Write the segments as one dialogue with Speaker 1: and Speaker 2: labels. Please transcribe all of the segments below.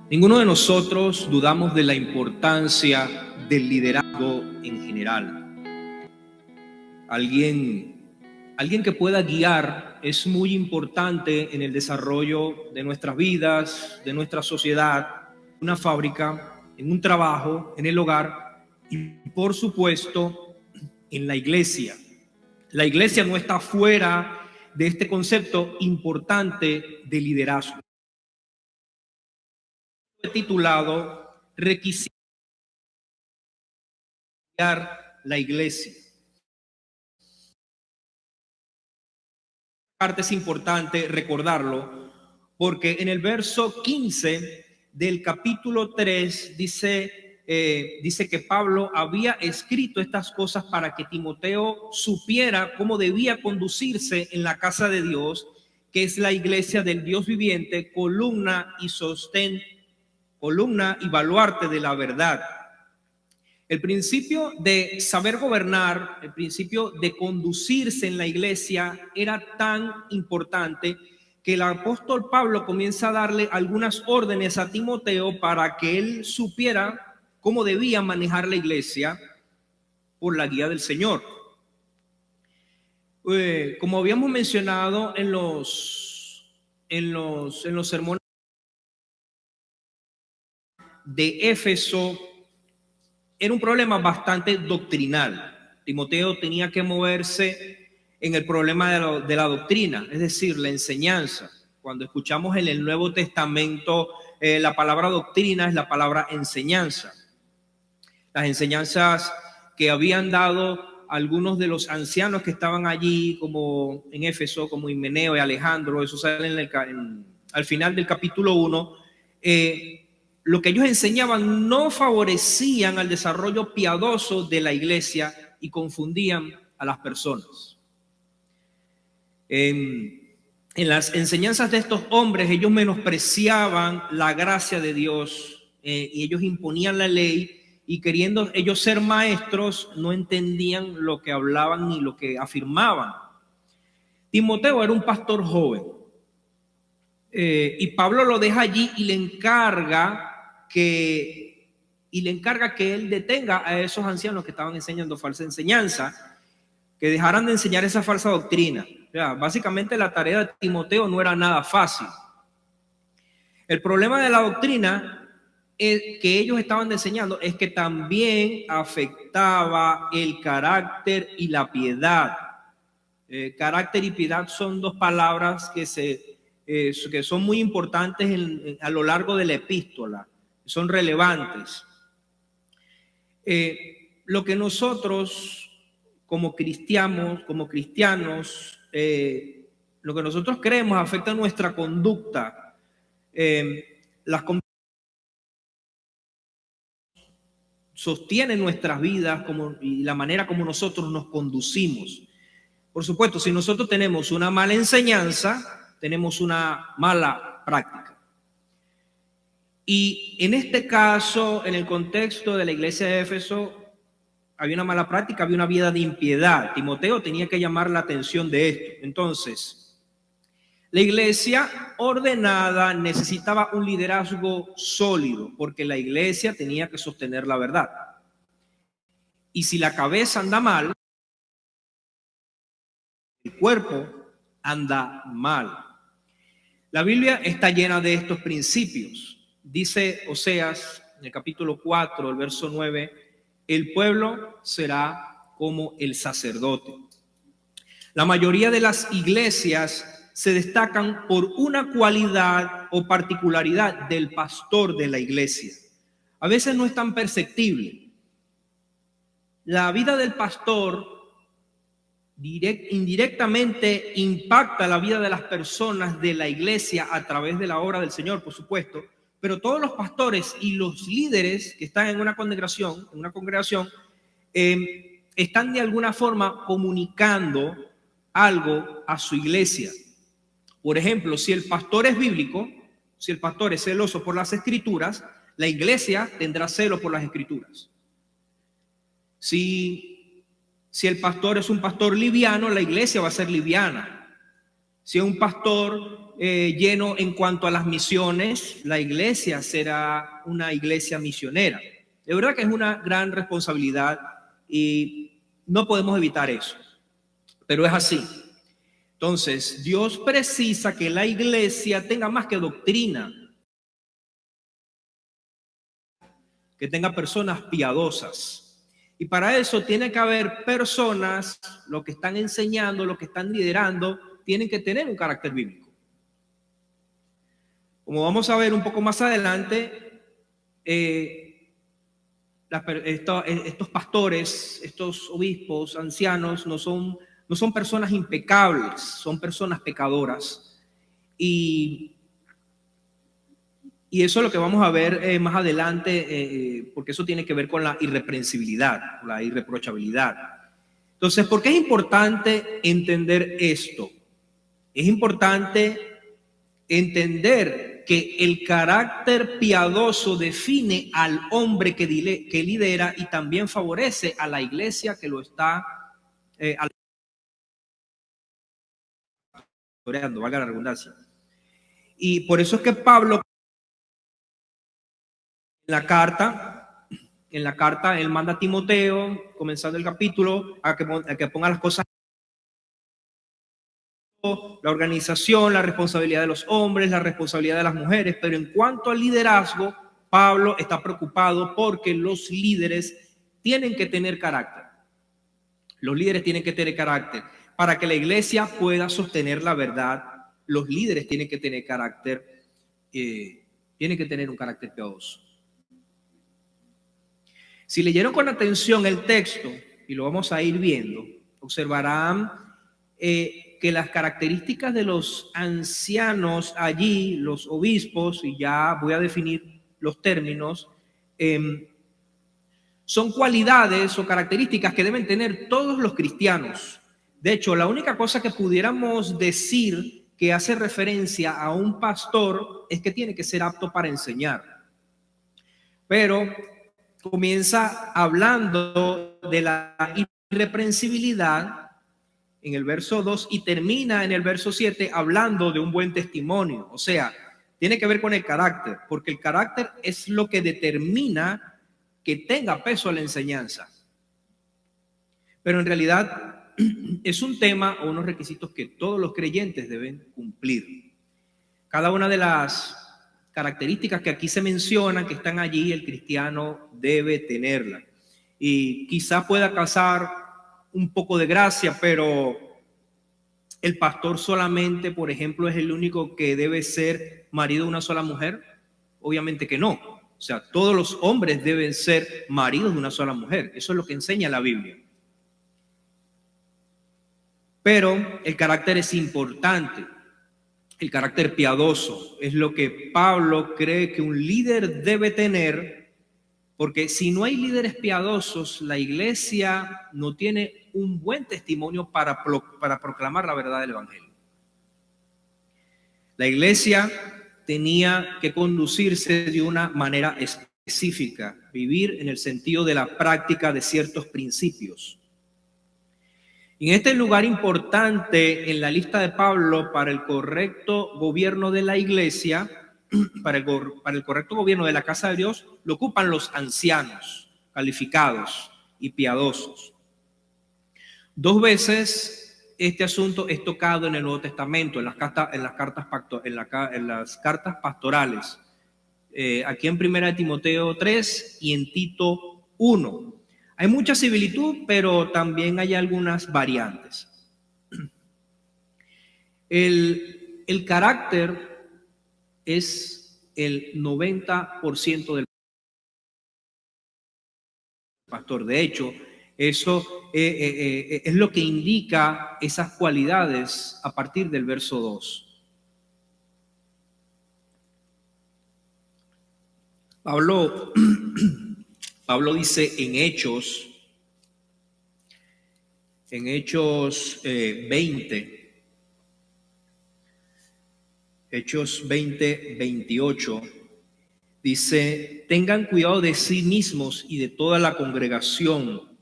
Speaker 1: Ninguno de nosotros dudamos de la importancia del liderazgo en general. Alguien que pueda guiar es muy importante en el desarrollo de nuestras vidas, de nuestra sociedad, una fábrica, en un trabajo, en el hogar y, por supuesto, en la iglesia. La iglesia no está fuera de este concepto importante de liderazgo. Titulado Requisitos de la iglesia. Parte es importante recordarlo porque en el verso 15 del capítulo 3 dice que Pablo había escrito estas cosas para que Timoteo supiera cómo debía conducirse en la casa de Dios, que es la iglesia del Dios viviente, columna y sostén, columna y baluarte de la verdad. El principio de saber gobernar, el principio de conducirse en la iglesia era tan importante que el apóstol Pablo comienza a darle algunas órdenes a Timoteo para que él supiera cómo debía manejar la iglesia por la guía del Señor. Como habíamos mencionado en los sermones de Éfeso, era un problema bastante doctrinal. Timoteo tenía que moverse en el problema de la doctrina, es decir, la enseñanza. Cuando escuchamos en el Nuevo Testamento la palabra doctrina es la palabra enseñanza. Las enseñanzas que habían dado algunos de los ancianos que estaban allí, como en Éfeso, como Himeneo y Alejandro, eso sale al final del capítulo 1, lo que ellos enseñaban no favorecían al desarrollo piadoso de la iglesia y confundían a las personas. En las enseñanzas de estos hombres, ellos menospreciaban la gracia de Dios y ellos imponían la ley, y queriendo ellos ser maestros, no entendían lo que hablaban ni lo que afirmaban. Timoteo era un pastor joven y Pablo lo deja allí y le encarga que él detenga a esos ancianos que estaban enseñando falsa enseñanza, que dejaran de enseñar esa falsa doctrina. O sea, básicamente la tarea de Timoteo no era nada fácil. El problema de la doctrina que ellos estaban enseñando es que también afectaba el carácter y la piedad. Carácter y piedad son dos palabras que son muy importantes a lo largo de la epístola. Son relevantes. Lo que nosotros como cristianos, lo que nosotros creemos afecta nuestra conducta. Sostienen nuestras vidas y la manera como nosotros nos conducimos. Por supuesto, si nosotros tenemos una mala enseñanza, tenemos una mala práctica. Y en este caso, en el contexto de la iglesia de Éfeso, había una mala práctica, había una vida de impiedad. Timoteo tenía que llamar la atención de esto. Entonces, la iglesia ordenada necesitaba un liderazgo sólido, porque la iglesia tenía que sostener la verdad. Y si la cabeza anda mal, el cuerpo anda mal. La Biblia está llena de estos principios. Dice Oseas en el capítulo 4, el verso 9, el pueblo será como el sacerdote. La mayoría de las iglesias se destacan por una cualidad o particularidad del pastor de la iglesia. A veces no es tan perceptible. La vida del pastor indirectamente impacta la vida de las personas de la iglesia a través de la obra del Señor, por supuesto, pero todos los pastores y los líderes que están en una congregación, están de alguna forma comunicando algo a su iglesia. Por ejemplo, si el pastor es bíblico, si el pastor es celoso por las escrituras, la iglesia tendrá celo por las escrituras. Si el pastor es un pastor liviano, la iglesia va a ser liviana. Si es un pastor lleno en cuanto a las misiones, la iglesia será una iglesia misionera. De verdad que es una gran responsabilidad y no podemos evitar eso, pero es así. Entonces, Dios precisa que la iglesia tenga más que doctrina, que tenga personas piadosas. Y para eso tiene que haber personas, lo que están enseñando, lo que están liderando, tienen que tener un carácter bíblico. Como vamos a ver un poco más adelante, estos pastores, estos obispos, ancianos, no son personas impecables, son personas pecadoras. Y eso es lo que vamos a ver más adelante, porque eso tiene que ver con la irreprensibilidad, la irreprochabilidad. Entonces, ¿por qué es importante entender esto? Es importante entender que el carácter piadoso define al hombre que lidera y también favorece a la iglesia que lo está pastoreando, valga la redundancia. Y por eso es que Pablo en la carta él manda a Timoteo, comenzando el capítulo, a que ponga las cosas, la organización, la responsabilidad de los hombres, la responsabilidad de las mujeres, pero en cuanto al liderazgo, Pablo está preocupado porque los líderes tienen que tener carácter. Los líderes tienen que tener carácter. Para que la iglesia pueda sostener la verdad, los líderes tienen que tener carácter, tienen que tener un carácter piadoso. Si leyeron con atención el texto, y lo vamos a ir viendo, observarán que las características de los ancianos allí, los obispos, y ya voy a definir los términos, son cualidades o características que deben tener todos los cristianos. De hecho, la única cosa que pudiéramos decir que hace referencia a un pastor es que tiene que ser apto para enseñar. Pero comienza hablando de la irreprensibilidad en el verso 2 y termina en el verso 7 hablando de un buen testimonio. O sea, tiene que ver con el carácter, porque el carácter es lo que determina que tenga peso a la enseñanza. Pero en realidad es un tema o unos requisitos que todos los creyentes deben cumplir. Cada una de las características que aquí se mencionan, que están allí, el cristiano debe tenerla. Y quizás pueda causar un poco de gracia, pero el pastor solamente, por ejemplo, es el único que debe ser marido de una sola mujer. Obviamente que no. O sea, todos los hombres deben ser maridos de una sola mujer. Eso es lo que enseña la Biblia. Pero el carácter es importante. El carácter piadoso es lo que Pablo cree que un líder debe tener, porque si no hay líderes piadosos, la iglesia no tiene un buen testimonio para proclamar la verdad del evangelio. La iglesia tenía que conducirse de una manera específica, vivir en el sentido de la práctica de ciertos principios. En este lugar importante en la lista de Pablo para el correcto gobierno de la iglesia, para el correcto gobierno de la casa de Dios, lo ocupan los ancianos, calificados y piadosos. 2 veces este asunto es tocado en el Nuevo Testamento, en las cartas pastorales, aquí en 1 Timoteo 3 y en Tito 1. Hay mucha similitud, pero también hay algunas variantes. El carácter es el 90% del pastor. De hecho, eso es lo que indica esas cualidades a partir del verso 2. Pablo dice en Hechos 20, Hechos 20, 28, dice: tengan cuidado de sí mismos y de toda la congregación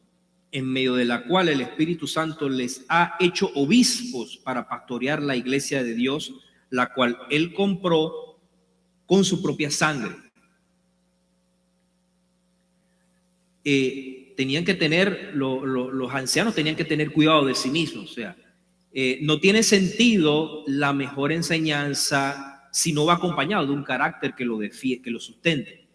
Speaker 1: en medio de la cual el Espíritu Santo les ha hecho obispos para pastorear la iglesia de Dios, la cual él compró con su propia sangre. Tenían que tener, los ancianos tenían que tener cuidado de sí mismos. O sea, no tiene sentido la mejor enseñanza si no va acompañado de un carácter que lo sustente.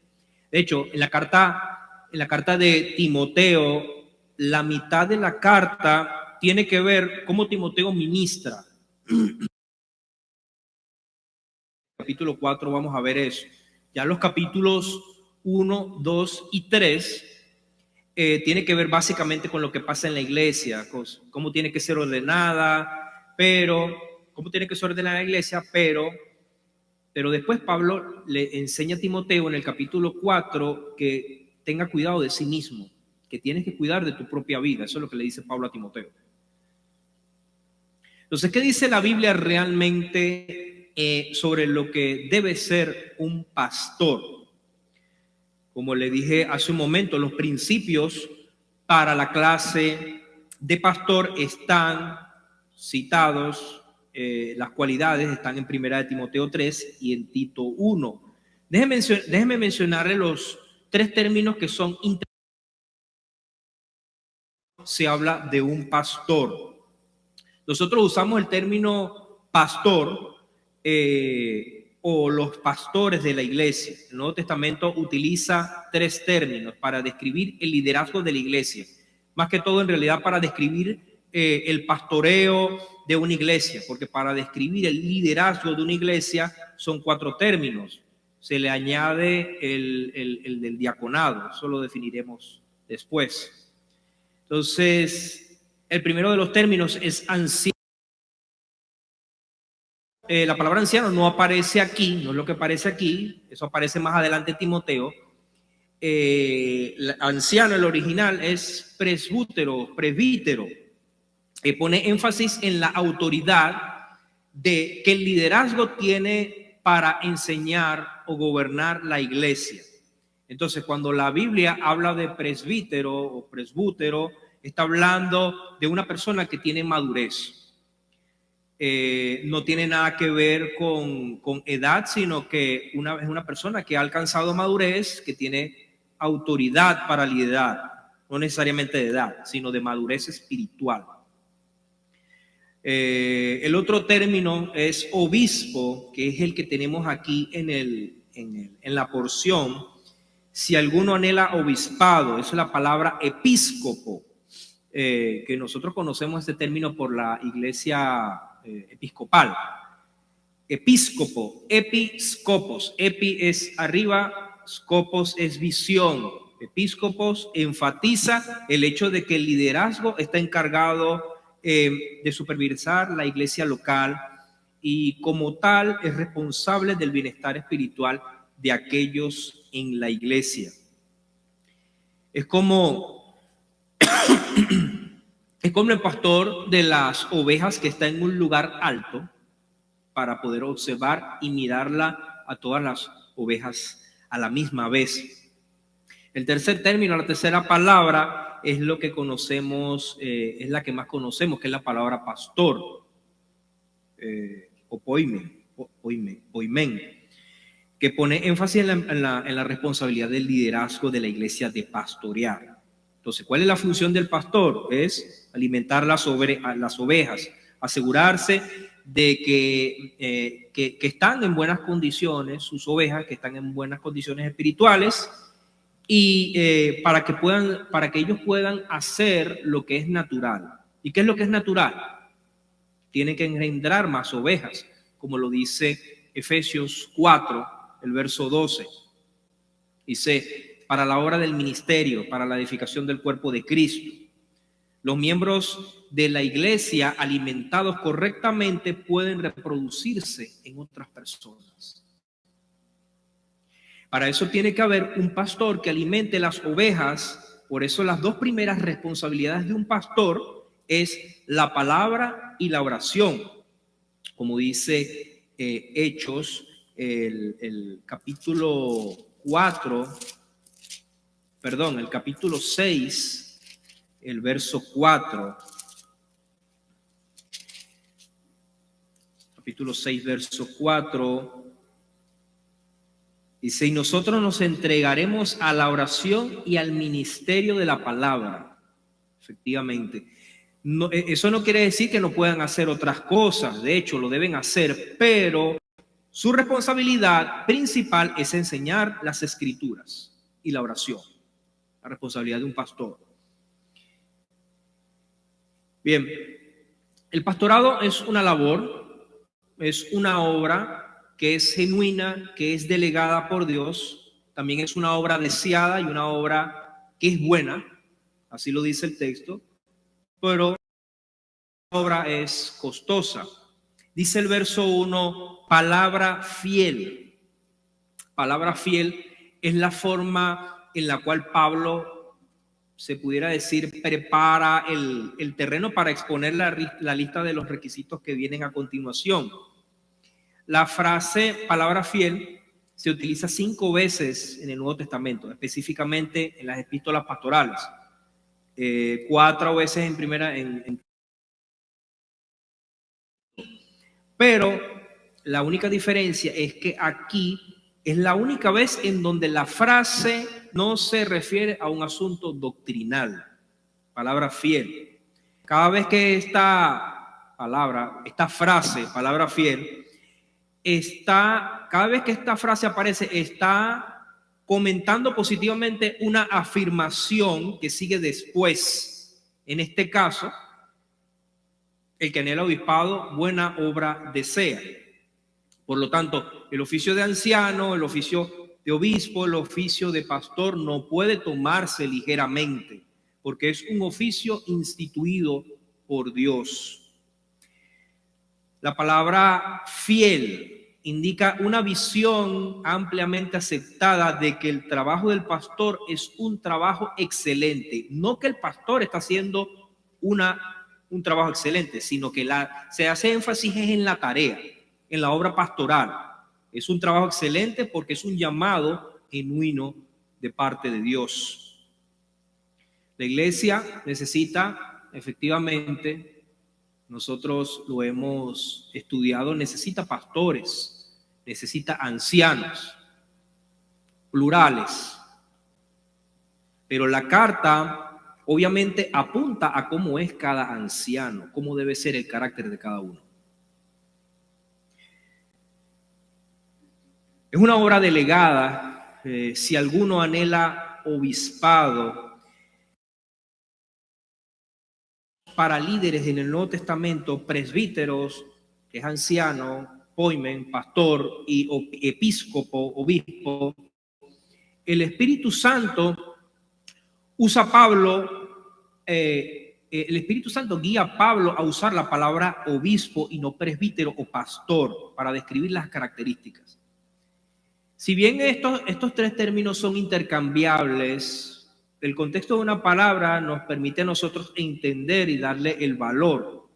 Speaker 1: De hecho, en la carta de Timoteo, la mitad de la carta tiene que ver cómo Timoteo ministra. Capítulo 4 vamos a ver eso. Ya los capítulos 1, 2 y 3 tiene que ver básicamente con lo que pasa en la iglesia, cómo tiene que ser ordenada, cómo tiene que ser ordenada la iglesia, pero después Pablo le enseña a Timoteo en el capítulo 4 que tenga cuidado de sí mismo, que tienes que cuidar de tu propia vida. Eso es lo que le dice Pablo a Timoteo. Entonces, ¿qué dice la Biblia realmente sobre lo que debe ser un pastor? Como le dije hace un momento, los principios para la clase de pastor están citados, las cualidades están en 1 Timoteo 3 y en Tito 1. Déjeme mencionarle los 3 términos que son interesantes. Se habla de un pastor. Nosotros usamos el término pastor o los pastores de la iglesia. El Nuevo Testamento utiliza 3 términos para describir el liderazgo de la iglesia, más que todo en realidad para describir el pastoreo de una iglesia, porque para describir el liderazgo de una iglesia son 4 términos. Se le añade el del diaconado, eso lo definiremos después. Entonces, el primero de los términos es anciano. La palabra anciano no aparece aquí, no es lo que aparece aquí, eso aparece más adelante en Timoteo. Anciano, el original, es presbítero, pone énfasis en la autoridad que el liderazgo tiene para enseñar o gobernar la iglesia. Entonces, cuando la Biblia habla de presbítero o presbútero, está hablando de una persona que tiene madurez. No tiene nada que ver con edad, sino que es una persona que ha alcanzado madurez, que tiene autoridad para liderar, no necesariamente de edad, sino de madurez espiritual. El otro término es obispo, que es el que tenemos aquí en la porción. Si alguno anhela obispado, esa es la palabra episcopo, que nosotros conocemos este término por la iglesia episcopal. Episcopo, episcopos, epi es arriba, scopos es visión. Episcopos enfatiza el hecho de que el liderazgo está encargado de supervisar la iglesia local y como tal es responsable del bienestar espiritual de aquellos en la iglesia. Es como el pastor de las ovejas que está en un lugar alto para poder observar y mirarla a todas las ovejas a la misma vez. El tercer término, la tercera palabra es lo que conocemos, es la que más conocemos, que es la palabra pastor, o poimen, que pone énfasis en la responsabilidad del liderazgo de la iglesia de pastorear. Entonces, ¿cuál es la función del pastor? Es alimentar las ovejas, asegurarse de que están en buenas condiciones, sus ovejas, que están en buenas condiciones espirituales, y para que ellos puedan hacer lo que es natural. ¿Y qué es lo que es natural? Tienen que engendrar más ovejas, como lo dice Efesios 4, el verso 12. Dice, para la obra del ministerio, para la edificación del cuerpo de Cristo. Los miembros de la iglesia alimentados correctamente pueden reproducirse en otras personas. Para eso tiene que haber un pastor que alimente las ovejas. Por eso las 2 primeras responsabilidades de un pastor es la palabra y la oración. Como dice Hechos, el capítulo 6, el verso 4. Capítulo 6, verso 4. Dice, y nosotros nos entregaremos a la oración y al ministerio de la palabra. Efectivamente. No, eso no quiere decir que no puedan hacer otras cosas. De hecho, lo deben hacer, pero su responsabilidad principal es enseñar las escrituras y la oración. La responsabilidad de un pastor. Bien, el pastorado es una labor, es una obra que es genuina, que es delegada por Dios. También es una obra deseada y una obra que es buena, así lo dice el texto, pero la obra es costosa. Dice el verso 1, palabra fiel. Palabra fiel es la forma en la cual Pablo, se pudiera decir, prepara el terreno para exponer la lista de los requisitos que vienen a continuación. La frase palabra fiel se utiliza 5 veces en el Nuevo Testamento, específicamente en las epístolas pastorales. 4 veces en primera. Pero la única diferencia es que aquí es la única vez en donde la frase no se refiere a un asunto doctrinal. Palabra fiel. Cada vez que esta frase, palabra fiel, cada vez que esta frase aparece, está comentando positivamente una afirmación que sigue después. En este caso, el que anhela obispado, buena obra desea. Por lo tanto, el oficio de anciano, el oficio de obispo, el oficio de pastor no puede tomarse ligeramente, porque es un oficio instituido por Dios. La palabra fiel indica una visión ampliamente aceptada de que el trabajo del pastor es un trabajo excelente. No que el pastor está haciendo un trabajo excelente, sino que se hace énfasis en la tarea, en la obra pastoral. Es un trabajo excelente porque es un llamado genuino de parte de Dios. La iglesia necesita, efectivamente, nosotros lo hemos estudiado, necesita pastores, necesita ancianos, plurales. Pero la carta obviamente apunta a cómo es cada anciano, cómo debe ser el carácter de cada uno. Es una obra delegada. Si alguno anhela obispado, para líderes en el Nuevo Testamento, presbíteros, que es anciano, poimen, pastor, y episcopo, obispo, el Espíritu Santo usa Pablo, el Espíritu Santo guía a Pablo a usar la palabra obispo y no presbítero o pastor para describir las características. Si bien estos 3 términos son intercambiables, el contexto de una palabra nos permite a nosotros entender y darle el valor.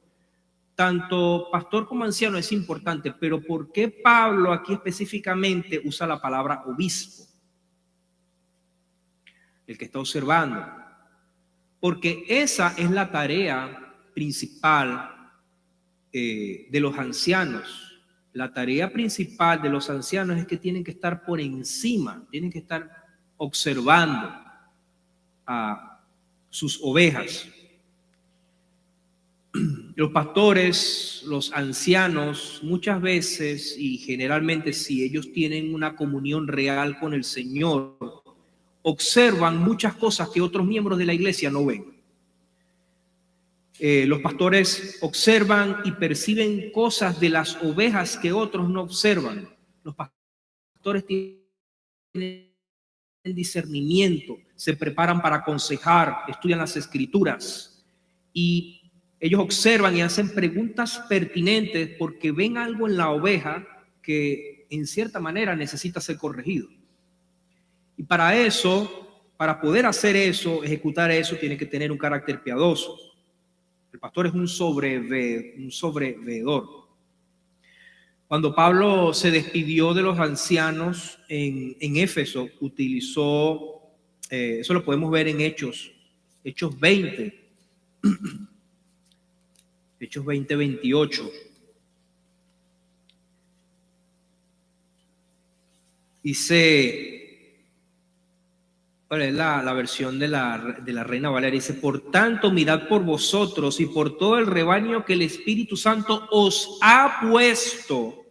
Speaker 1: Tanto pastor como anciano es importante, pero ¿por qué Pablo aquí específicamente usa la palabra obispo? El que está observando. Porque esa es la tarea principal de los ancianos. La tarea principal de los ancianos es que tienen que estar por encima, tienen que estar observando a sus ovejas. Los pastores, los ancianos, muchas veces y generalmente, si ellos tienen una comunión real con el Señor, observan muchas cosas que otros miembros de la iglesia no ven. Los pastores observan y perciben cosas de las ovejas que otros no observan. Los pastores tienen discernimiento, se preparan para aconsejar, estudian las escrituras y ellos observan y hacen preguntas pertinentes porque ven algo en la oveja que en cierta manera necesita ser corregido. Y para eso, para poder hacer eso, ejecutar eso, tiene que tener un carácter piadoso. El pastor es un sobreveedor. Cuando Pablo se despidió de los ancianos en Éfeso, utilizó, eso lo podemos ver en Hechos, Hechos 20. Hechos 20, 28. Dice, ¿cuál es la versión de la Reina Valera? Dice, por tanto, mirad por vosotros y por todo el rebaño que el Espíritu Santo os ha puesto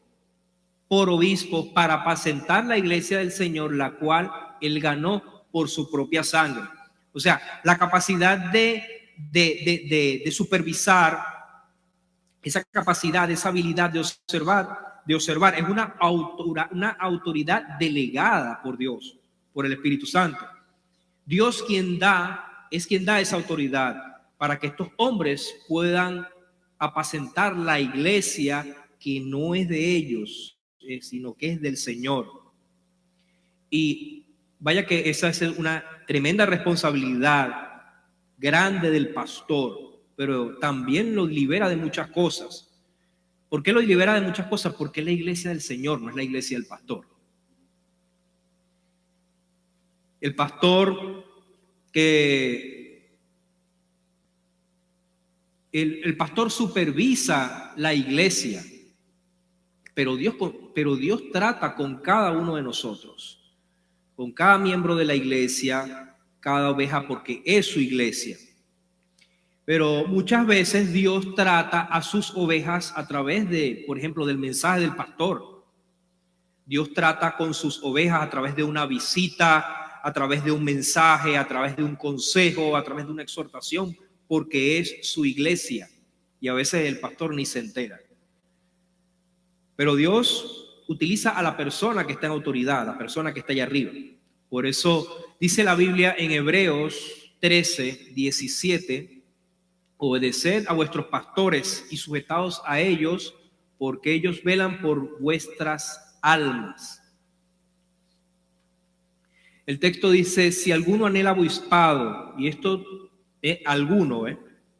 Speaker 1: por obispos para apacentar la iglesia del Señor, la cual él ganó por su propia sangre. O sea, la capacidad de supervisar, esa capacidad, esa habilidad de observar es una autoridad delegada por Dios, por el Espíritu Santo. Dios es quien da esa autoridad para que estos hombres puedan apacentar la iglesia que no es de ellos, sino que es del Señor. Y vaya que esa es una tremenda responsabilidad grande del pastor, pero también lo libera de muchas cosas. ¿Por qué lo libera de muchas cosas? Porque es la iglesia del Señor, no es la iglesia del pastor. El pastor el pastor supervisa la iglesia, pero Dios trata con cada uno de nosotros, con cada miembro de la iglesia, cada oveja, porque es su iglesia. Pero muchas veces Dios trata a sus ovejas a través de, por ejemplo, del mensaje del pastor. Dios trata con sus ovejas a través de una visita, a través de un mensaje, a través de un consejo, a través de una exhortación, porque es su iglesia. Y a veces el pastor ni se entera. Pero Dios utiliza a la persona que está en autoridad, la persona que está allá arriba. Por eso dice la Biblia en Hebreos 13, 17, obedeced a vuestros pastores y sujetaos a ellos, porque ellos velan por vuestras almas. El texto dice, si alguno anhela obispado, y esto es alguno,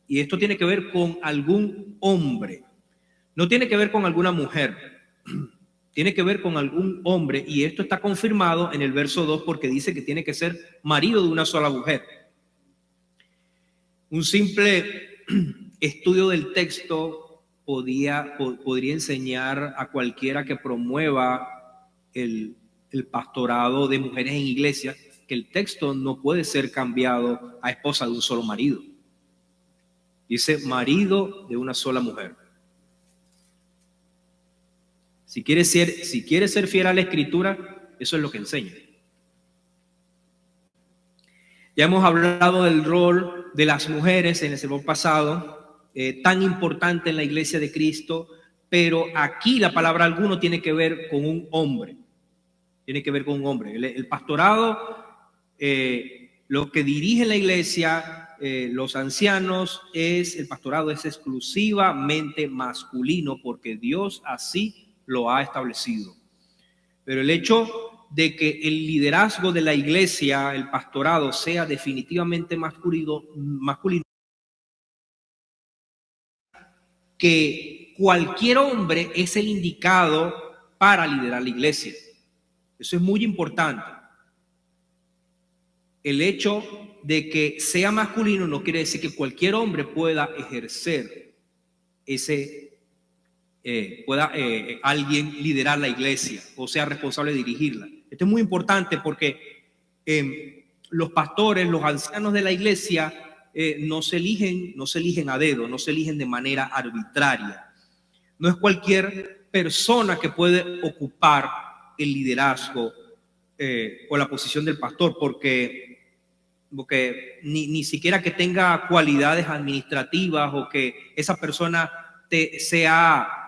Speaker 1: y esto tiene que ver con algún hombre, no tiene que ver con alguna mujer, tiene que ver con algún hombre, y esto está confirmado en el verso 2 porque dice que tiene que ser marido de una sola mujer. Un simple estudio del texto podría enseñar a cualquiera que promueva el pastorado de mujeres en iglesia que el texto no puede ser cambiado a esposa de un solo marido. Dice marido de una sola mujer. Si quiere ser fiel a la escritura, eso es lo que enseña. Ya hemos hablado del rol de las mujeres en el sermón pasado, tan importante en la iglesia de Cristo, pero aquí la palabra alguno tiene que ver con un hombre. Tiene que ver con un hombre. El pastorado, lo que dirige la iglesia, los ancianos, el pastorado es exclusivamente masculino porque Dios así lo ha establecido. Pero el hecho de que el liderazgo de la iglesia, el pastorado, sea definitivamente masculino, que cualquier hombre es el indicado para liderar la iglesia. Eso es muy importante. El hecho de que sea masculino no quiere decir que cualquier hombre pueda ejercer alguien liderar la iglesia o sea responsable de dirigirla. Esto es muy importante porque los pastores, los ancianos de la iglesia no se eligen a dedo, no se eligen de manera arbitraria. No es cualquier persona que puede ocupar el liderazgo o la posición del pastor, porque ni siquiera que tenga cualidades administrativas o que esa persona tenga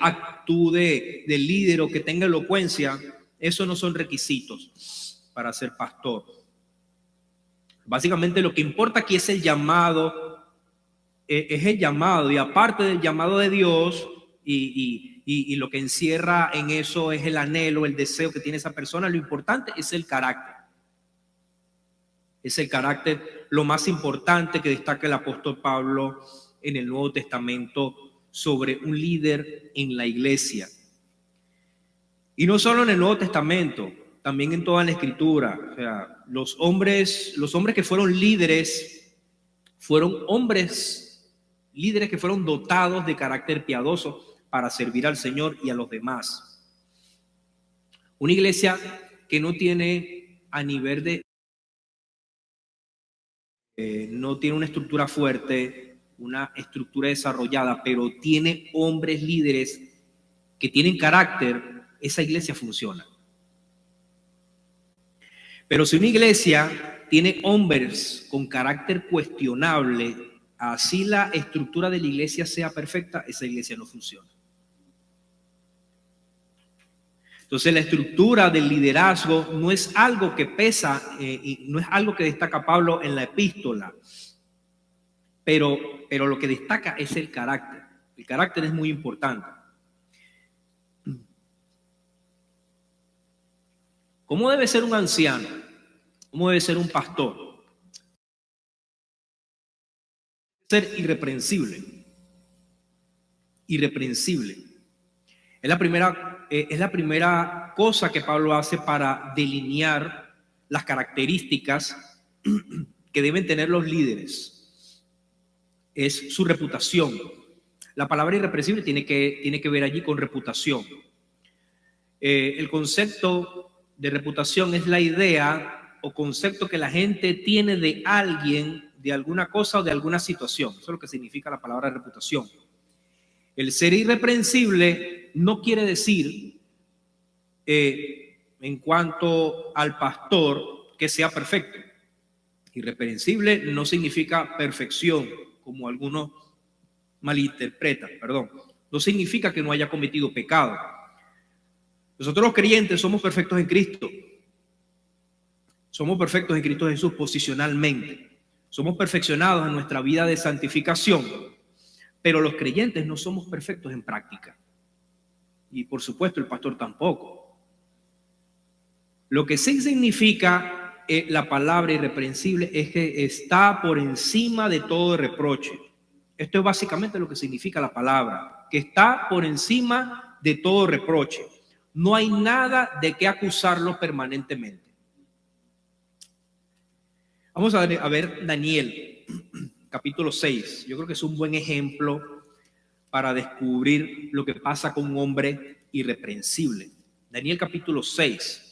Speaker 1: actitud de líder o que tenga elocuencia. Esos no son requisitos para ser pastor. Básicamente lo que importa aquí es el llamado, y aparte del llamado de Dios y lo que encierra en eso es el anhelo, el deseo que tiene esa persona, lo importante es el carácter. Es el carácter lo más importante que destaca el apóstol Pablo en el Nuevo Testamento sobre un líder en la iglesia. Y no solo en el Nuevo Testamento, también en toda la escritura. O sea, los hombres que fueron líderes, fueron hombres líderes que fueron dotados de carácter piadoso para servir al Señor y a los demás. Una iglesia que no tiene a nivel de no tiene una estructura fuerte, una estructura desarrollada, pero tiene hombres líderes que tienen carácter, esa iglesia funciona. Pero si una iglesia tiene hombres con carácter cuestionable, así la estructura de la iglesia sea perfecta, esa iglesia no funciona. Entonces la estructura del liderazgo no es algo que pesa, y no es algo que destaca Pablo en la epístola, pero lo que destaca es el carácter. El carácter es muy importante. ¿Cómo debe ser un anciano? ¿Cómo debe ser un pastor? Ser irreprensible. Irreprensible. Es la primera cosa que Pablo hace para delinear las características que deben tener los líderes. Es su reputación. La palabra irreprensible tiene que ver allí con reputación. El concepto de reputación es la idea o concepto que la gente tiene de alguien, de alguna cosa o de alguna situación. Eso es lo que significa la palabra reputación. El ser irreprensible no quiere decir, en cuanto al pastor, que sea perfecto. Irreprensible no significa perfección, como algunos malinterpretan, perdón. No significa que no haya cometido pecado. Nosotros los creyentes somos perfectos en Cristo. Somos perfectos en Cristo Jesús posicionalmente. Somos perfeccionados en nuestra vida de santificación. Pero los creyentes no somos perfectos en práctica. Y por supuesto el pastor tampoco. Lo que sí significa la palabra irreprensible es que está por encima de todo reproche. Esto es básicamente lo que significa la palabra, que está por encima de todo reproche. No hay nada de qué acusarlo permanentemente. Vamos a ver Daniel, capítulo 6. Yo creo que es un buen ejemplo para descubrir lo que pasa con un hombre irreprensible. Daniel capítulo 6.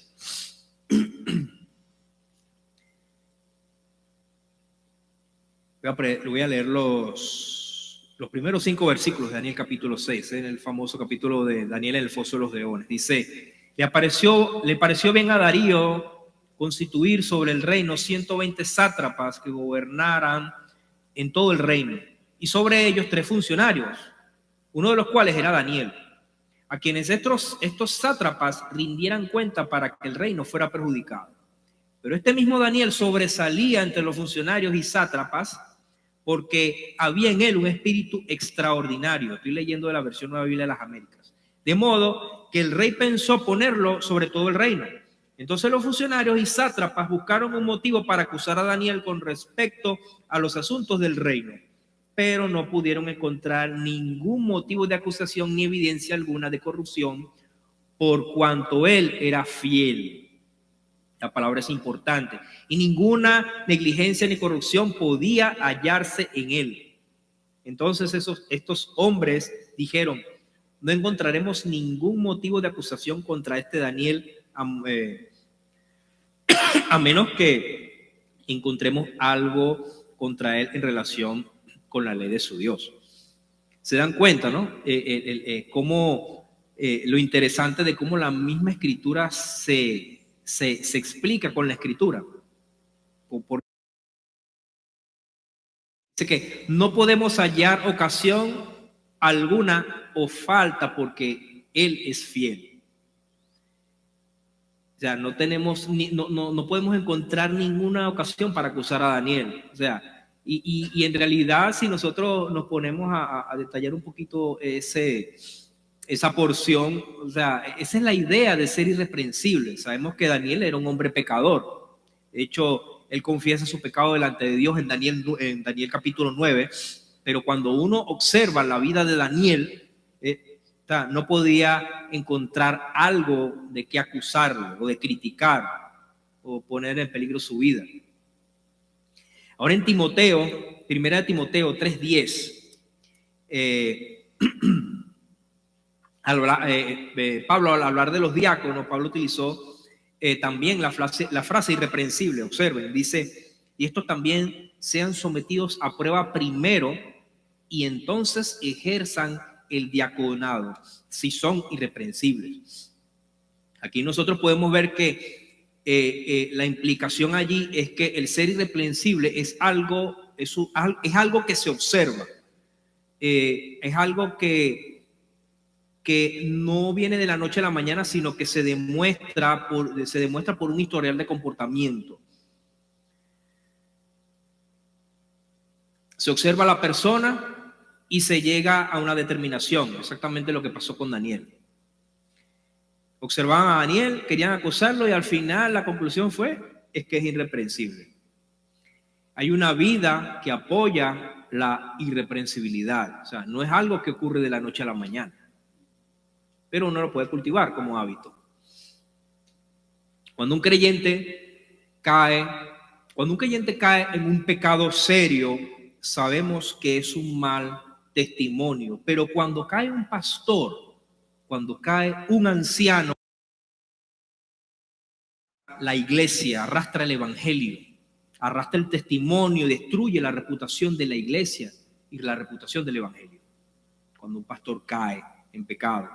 Speaker 1: Voy a leer los primeros 5 versículos de Daniel capítulo 6, en el famoso capítulo de Daniel en el foso de los leones. Dice, le pareció bien a Darío constituir sobre el reino 120 sátrapas que gobernaran en todo el reino, y sobre ellos 3 funcionarios, uno de los cuales era Daniel, a quienes estos sátrapas rindieran cuenta para que el reino fuera perjudicado. Pero este mismo Daniel sobresalía entre los funcionarios y sátrapas porque había en él un espíritu extraordinario. Estoy leyendo de la versión Nueva Biblia de las Américas. De modo que el rey pensó ponerlo sobre todo el reino. Entonces los funcionarios y sátrapas buscaron un motivo para acusar a Daniel con respecto a los asuntos del reino, pero no pudieron encontrar ningún motivo de acusación ni evidencia alguna de corrupción, por cuanto él era fiel. La palabra es importante. Y ninguna negligencia ni corrupción podía hallarse en él. Entonces estos hombres dijeron, no encontraremos ningún motivo de acusación contra este Daniel, a menos que encontremos algo contra él en relación con la ley de su Dios. Se dan cuenta, ¿no? Cómo lo interesante de cómo la misma escritura se explica con la escritura. Dice que no podemos hallar ocasión alguna o falta porque Él es fiel. O sea, no podemos encontrar ninguna ocasión para acusar a Daniel. O sea, y en realidad, si nosotros nos ponemos a detallar un poquito esa porción, o sea, esa es la idea de ser irreprensible. Sabemos que Daniel era un hombre pecador. De hecho, él confiesa su pecado delante de Dios en Daniel capítulo 9. Pero cuando uno observa la vida de Daniel, O sea, no podía encontrar algo de qué acusarlo o de criticar o poner en peligro su vida. Ahora en Timoteo, primera de Timoteo 3:10, Pablo, al hablar de los diáconos, Pablo utilizó también la frase irreprensible. Observen, dice, y estos también sean sometidos a prueba primero y entonces ejerzan el diaconado, si son irreprensibles. Aquí nosotros podemos ver que la implicación allí es que el ser irreprensible es algo que se observa, es algo que no viene de la noche a la mañana, sino que se demuestra por un historial de comportamiento. Se observa a la persona y se llega a una determinación, exactamente lo que pasó con Daniel. Observaban a Daniel, querían acusarlo y al final la conclusión es que es irreprensible. Hay una vida que apoya la irreprensibilidad, o sea, no es algo que ocurre de la noche a la mañana, pero uno lo puede cultivar como hábito. Cuando un creyente cae en un pecado serio, sabemos que es un mal testimonio, pero cuando cae un pastor, cuando cae un anciano, la iglesia arrastra el evangelio, arrastra el testimonio, destruye la reputación de la iglesia y la reputación del evangelio. Cuando un pastor cae en pecado.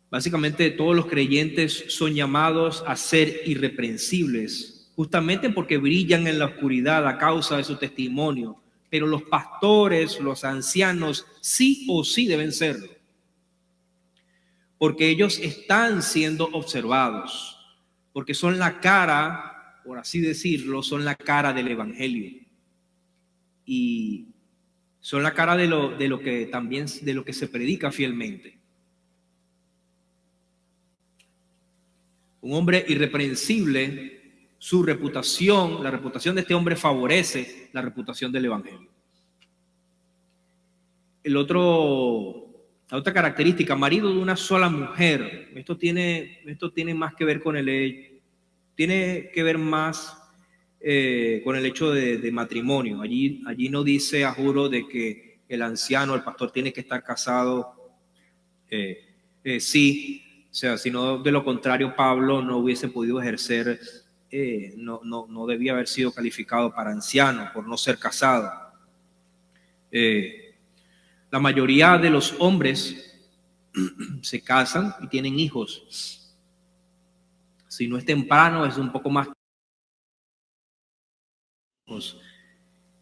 Speaker 1: Básicamente todos los creyentes son llamados a ser irreprensibles, justamente porque brillan en la oscuridad a causa de su testimonio. Pero los pastores, los ancianos, sí o sí deben serlo, porque ellos están siendo observados, porque son la cara, por así decirlo, son la cara del evangelio y son la cara de lo que se predica fielmente. Un hombre irreprensible, su reputación, la reputación de este hombre favorece la reputación del evangelio. La otra característica, marido de una sola mujer. Esto tiene más que ver con tiene que ver más con el hecho de matrimonio. Allí no dice, a juro, de que el anciano, el pastor, tiene que estar casado. Sí, o sea, si no, de lo contrario, Pablo no hubiese podido ejercer. No debía haber sido calificado para anciano por no ser casado. La mayoría de los hombres se casan y tienen hijos. Si no es temprano, es un poco más.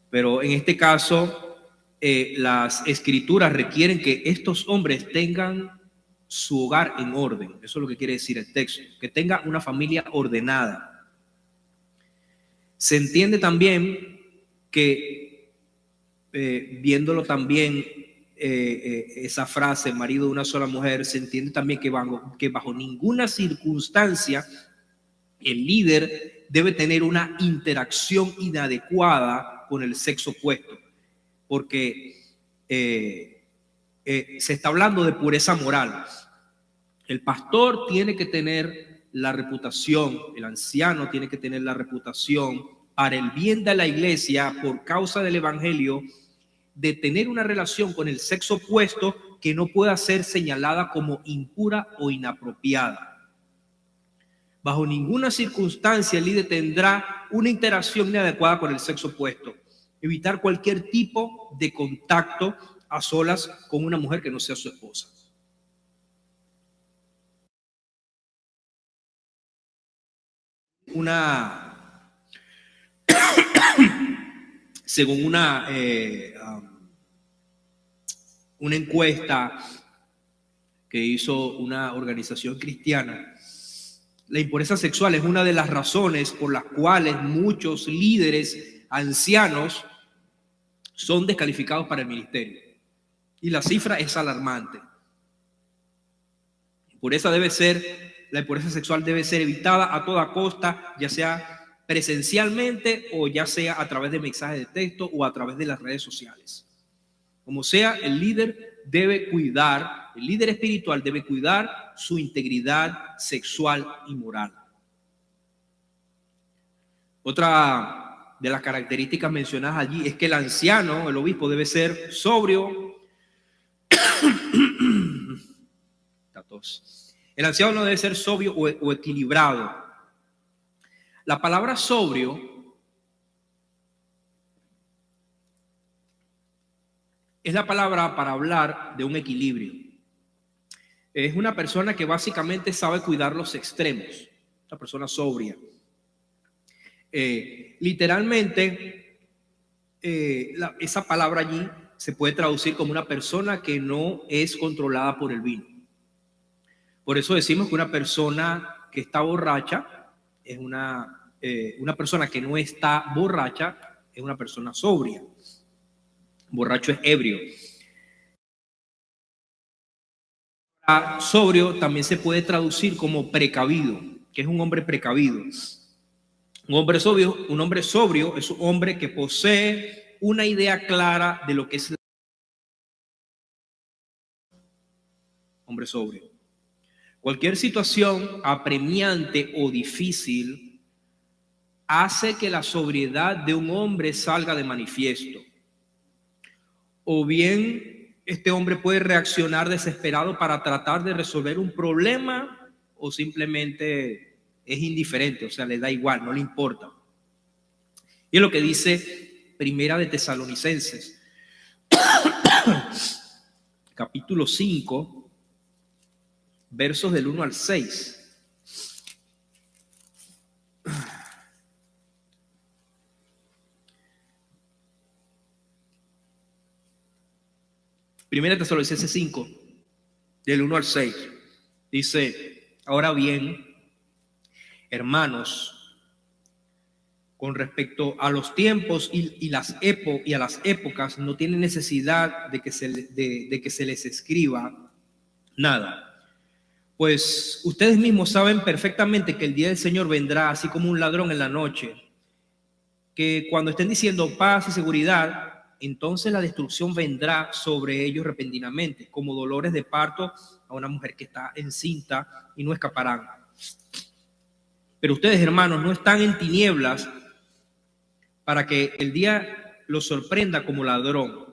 Speaker 1: Pero en este caso, las escrituras requieren que estos hombres tengan su hogar en orden. Eso es lo que quiere decir el texto, que tenga una familia ordenada. Se entiende también que, viéndolo también, esa frase, marido de una sola mujer, se entiende también que bajo ninguna circunstancia el líder debe tener una interacción inadecuada con el sexo opuesto, porque se está hablando de pureza moral. El pastor tiene que tener la reputación, el anciano tiene que tener la reputación para el bien de la iglesia, por causa del evangelio, de tener una relación con el sexo opuesto que no pueda ser señalada como impura o inapropiada. Bajo ninguna circunstancia el líder tendrá una interacción inadecuada con el sexo opuesto. Evitar cualquier tipo de contacto a solas con una mujer que no sea su esposa. Según una encuesta que hizo una organización cristiana, la impureza sexual es una de las razones por las cuales muchos líderes ancianos son descalificados para el ministerio. Y la cifra es alarmante. La impureza sexual debe ser evitada a toda costa, ya sea presencialmente o ya sea a través de mensajes de texto o a través de las redes sociales. Como sea, el líder espiritual debe cuidar su integridad sexual y moral. Otra de las características mencionadas allí es que el anciano, el obispo, debe ser sobrio. El anciano no debe ser sobrio o equilibrado. La palabra sobrio es la palabra para hablar de un equilibrio. Es una persona que básicamente sabe cuidar los extremos, una persona sobria. Literalmente, esa palabra allí se puede traducir como una persona que no es controlada por el vino. Por eso decimos que una persona que está borracha es una persona que no está borracha, es una persona sobria. Borracho es ebrio. Sobrio también se puede traducir como precavido, que es un hombre precavido. Un hombre sobrio es un hombre que posee una idea clara de lo que es hombre sobrio. Cualquier situación apremiante o difícil hace que la sobriedad de un hombre salga de manifiesto. O bien este hombre puede reaccionar desesperado para tratar de resolver un problema, o simplemente es indiferente, o sea, le da igual, no le importa. Y es lo que dice Primera de Tesalonicenses, capítulo 5, versos del 1 al 6. Primera de Tesalonicenses 5, del 1 al 6. Dice: ahora bien, hermanos, con respecto a los tiempos y a las épocas, no tienen necesidad de que se les escriba nada. Pues ustedes mismos saben perfectamente que el día del Señor vendrá así como un ladrón en la noche, que cuando estén diciendo paz y seguridad, entonces la destrucción vendrá sobre ellos repentinamente, como dolores de parto a una mujer que está encinta, y no escaparán. Pero ustedes, hermanos, no están en tinieblas para que el día los sorprenda como ladrón,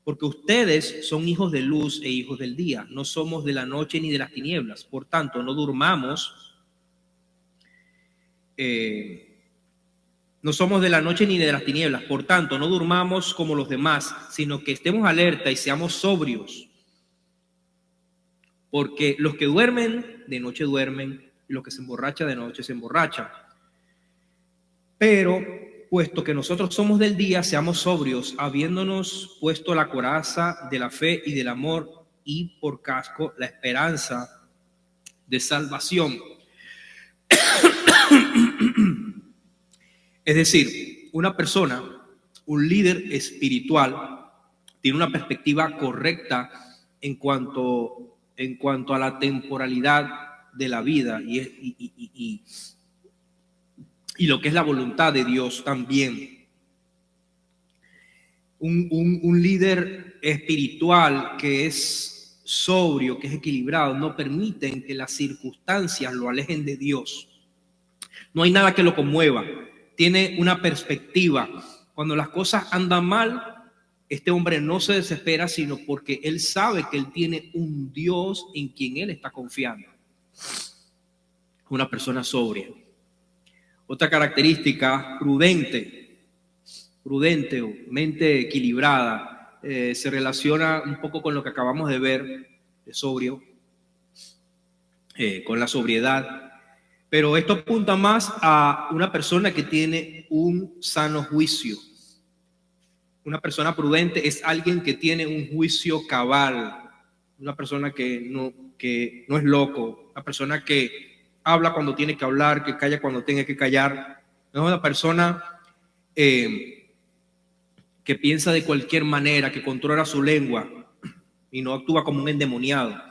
Speaker 1: porque ustedes son hijos de luz e hijos del día. No somos de la noche ni de las tinieblas. Por tanto, no durmamos. No somos de la noche ni de las tinieblas. Por tanto, no durmamos como los demás, sino que estemos alerta y seamos sobrios. Porque los que duermen, de noche duermen, y los que se emborrachan, de noche se emborrachan. Pero, puesto que nosotros somos del día, seamos sobrios, habiéndonos puesto la coraza de la fe y del amor, y por casco la esperanza de salvación. Es decir, una persona, un líder espiritual, tiene una perspectiva correcta en cuanto a la temporalidad de la vida y lo que es la voluntad de Dios también. Un líder espiritual que es sobrio, que es equilibrado, no permiten que las circunstancias lo alejen de Dios. No hay nada que lo conmueva. Tiene una perspectiva. Cuando las cosas andan mal, este hombre no se desespera, sino porque él sabe que él tiene un Dios en quien él está confiando. Una persona sobria. Otra característica, prudente o mente equilibrada, se relaciona un poco con lo que acabamos de ver de sobrio, con la sobriedad. Pero esto apunta más a una persona que tiene un sano juicio. Una persona prudente es alguien que tiene un juicio cabal, una persona que no es loco, una persona que habla cuando tiene que hablar, que calla cuando tiene que callar. No es una persona que piensa de cualquier manera, que controla su lengua y no actúa como un endemoniado.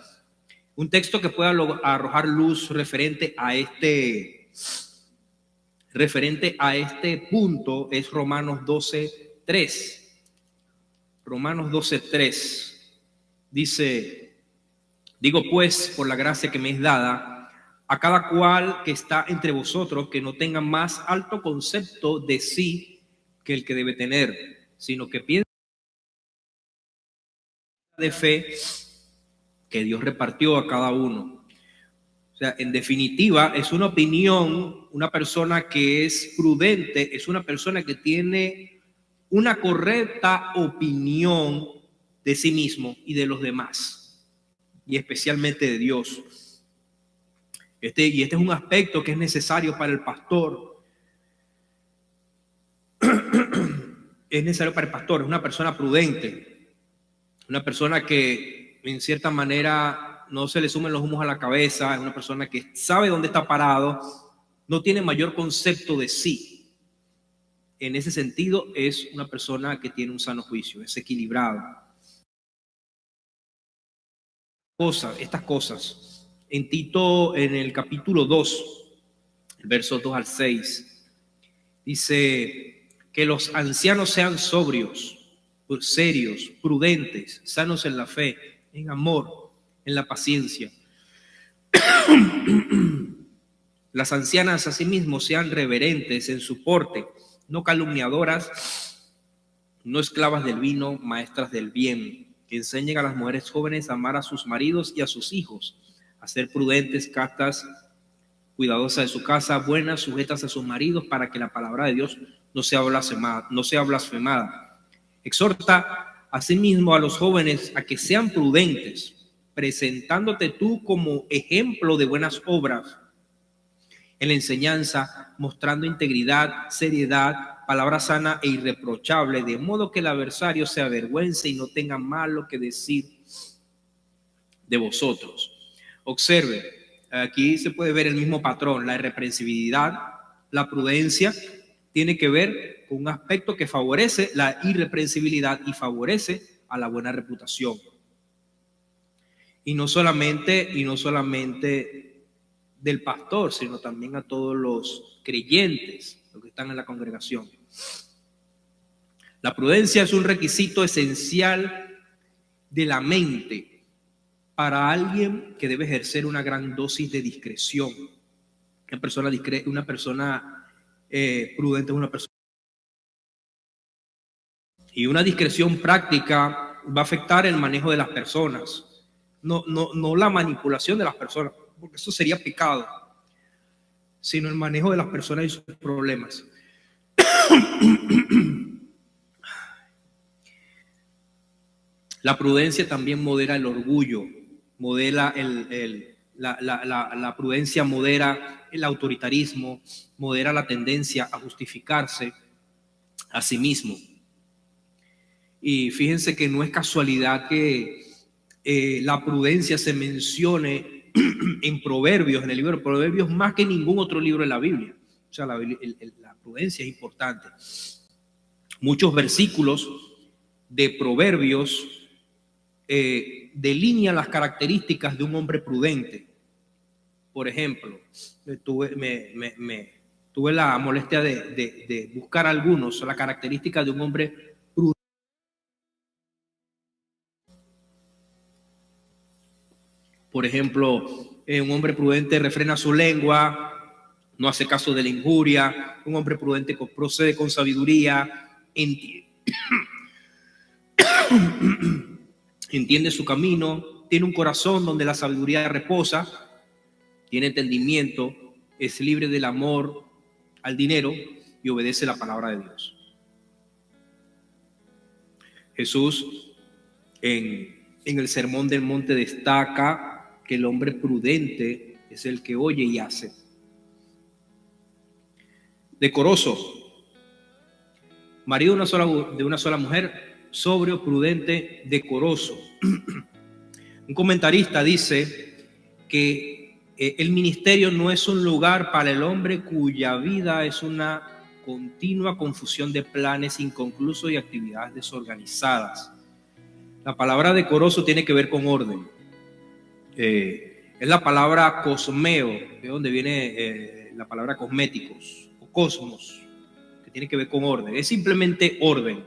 Speaker 1: Un texto que pueda arrojar luz referente a este punto es Romanos 12:3. Romanos 12:3 dice: digo pues, por la gracia que me es dada, a cada cual que está entre vosotros, que no tenga más alto concepto de sí que el que debe tener, sino que piense de fe que Dios repartió a cada uno. O sea, en definitiva, es una opinión. Una persona que es prudente es una persona que tiene una correcta opinión de sí mismo y de los demás, y especialmente de Dios. Este es un aspecto que es necesario para el pastor. Es necesario para el pastor, es una persona prudente, una persona que en cierta manera no se le sumen los humos a la cabeza, es una persona que sabe dónde está parado, no tiene mayor concepto de sí. En ese sentido es una persona que tiene un sano juicio, es equilibrado. Estas cosas, en Tito, en el capítulo 2, el verso 2 al 6, dice que los ancianos sean sobrios, serios, prudentes, sanos en la fe, en amor, en la paciencia. Las ancianas asimismo sean reverentes en su porte, no calumniadoras, no esclavas del vino, maestras del bien, que enseñen a las mujeres jóvenes a amar a sus maridos y a sus hijos, a ser prudentes, castas, cuidadosas de su casa, buenas, sujetas a sus maridos, para que la palabra de Dios no sea blasfemada. Exhorta asimismo a los jóvenes a que sean prudentes, presentándote tú como ejemplo de buenas obras en la enseñanza, mostrando integridad, seriedad, palabra sana e irreprochable, de modo que el adversario se avergüence y no tenga malo que decir de vosotros. Observe, aquí se puede ver el mismo patrón. La irreprensibilidad, la prudencia, tiene que ver con un aspecto que favorece la irreprensibilidad y favorece a la buena reputación. Y no solamente del pastor, sino también a todos los creyentes, los que están en la congregación. La prudencia es un requisito esencial de la mente para alguien que debe ejercer una gran dosis de discreción. Una persona prudente es una persona. Y una discreción práctica va a afectar el manejo de las personas, no la manipulación de las personas, porque eso sería pecado, sino el manejo de las personas y sus problemas. La prudencia también modera el orgullo, la prudencia modera el autoritarismo, modera la tendencia a justificarse a sí mismo. Y fíjense que no es casualidad que la prudencia se mencione en Proverbios, en el libro de Proverbios, más que en ningún otro libro de la Biblia. O sea, la prudencia es importante. Muchos versículos de Proverbios delinean las características de un hombre prudente. Por ejemplo, tuve la molestia de buscar algunos, la característica de un hombre prudente. Por ejemplo, un hombre prudente refrena su lengua, no hace caso de la injuria. Un hombre prudente procede con sabiduría, entiende su camino, tiene un corazón donde la sabiduría reposa, tiene entendimiento, es libre del amor al dinero y obedece la palabra de Dios. Jesús en el Sermón del Monte destaca que el hombre prudente es el que oye y hace. Decoroso, marido de una sola mujer, sobrio, prudente, decoroso. Un comentarista dice que el ministerio no es un lugar para el hombre cuya vida es una continua confusión de planes inconclusos y actividades desorganizadas. La palabra decoroso tiene que ver con orden. Es la palabra cosmeo, de donde viene la palabra cosméticos o cosmos, que tiene que ver con orden. Es simplemente orden.